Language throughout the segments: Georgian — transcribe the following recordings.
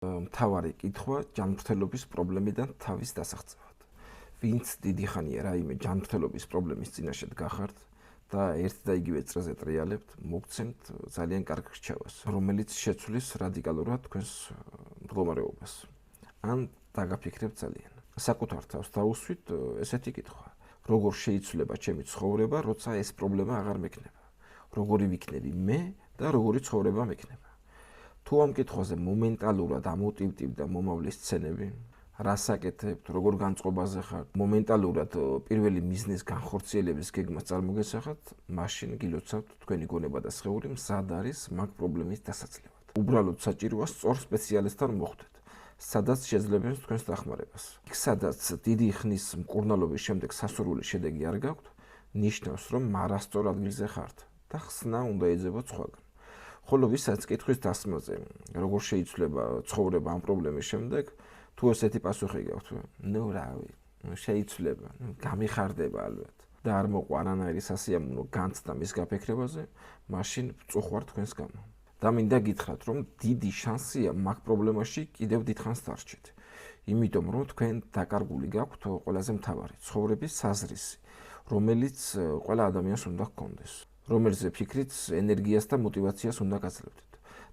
მთავარი კითხვა ჯანმრთელობის პრობლემიდან თავის დასაღწევად. ვინც დიდი ხანია რაიმე ჯანმრთელობის პრობლემის წინაშე დგახართ და ერთ და იგივე წრეზე ტრიალებთ, მოგცემთ ძალიან კარგ რჩევას, რომელიც შეცვლის რადიკალურად თქვენს მდგომარეობას. ან დაგაფიქრებთ ძალიან. საკუთარ თავს დაუსვით ესეთი კითხვა. როგორ შეიცვლება ჩემი ცხოვრება, როცა ეს პრობლემა აღარ მექნება? როგორი ვიქნები მე და როგორი ცხოვრება მექნება? თუ ამ კითხვაზე მომენტალურად ამოტივტივდა მომავლის სცენები, რას აკეთებთ, როგორ განწყობაზე ხართ, მომენტალურად პირველი მიზნის განხორციელების გეგმას წარმოგესახათ, მაშინ გილოცავთ თქვენი გონება და სხეული მზად არის მაგ პრობლემის დასაცლევად. უბრალოდ საჭიროა სწორ სპეციალისტთან მოხვდეთ, სადაც შეძლებენ თქვენს დახმარებას. იქ სადაც დიდი ხნის მკურნალობის შემდეგ სასურველი შედეგი არ გაქვთ, ნიშნავს, რომ არასწორ ადგილზე ხართ და ხსნა უნდა ეძებოთ სხვაგან. ხოლო ვისაც კითხვის დასმაზე, როგორ შეიცვლება ცხოვრება ამ პრობლემის შემდეგ, თუ ესეთი პასუხი გაქვთ, ნუ რავი, შეიცვლება, გამიხარდება ალბათ და არ მოყვა არანაირი სასიამოვნო განცდა მის გაფიქრებაზე, მაშინ ვწუხვარ თქვენს გამო. და მინდა გითხრათ, რომ დიდი შანსია მაგ პრობლემაში კიდევ დიდხანს დარჩეთ. იმიტომ რომ თქვენ დაკარგული გაქვთ ყველაზე მთავარი ცხოვრების საზრისი, რომელიც ყველა ადამიანს უნდა ჰქონდეს. რომელზე ფიქრით ენერგიას და мотивაციას უნდა გაძლევდეთ.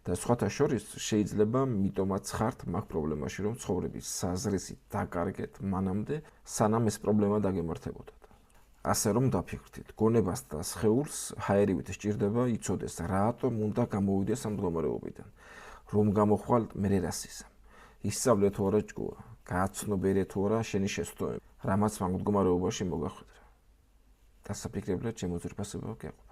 და სხვათა შორის შეიძლება მიტომაც ხართ მაგ პრობლემაში, რომ ცხოვრების საზრისი დაკარგეთ მანამდე, სანამ ეს პრობლემა დაგემართებოდათ. ასე რომ დაფიქრდით, გონებას და სხეულს ჰაერივით სჭირდება იცოდეს, რატომ უნდა გამოვიდეს ამ მდგომარეობიდან, რომ გამოხვალთ მე რასიზამ. ისწავლეთ თუ არა ჭკუა, გააცნობიერე თუ არა შენი შესწორება, რამაც მაგ მდგომარეობაში მოგახვედრა. დასაფიქრებლად ჩემო ძვირფასებო გეყვა.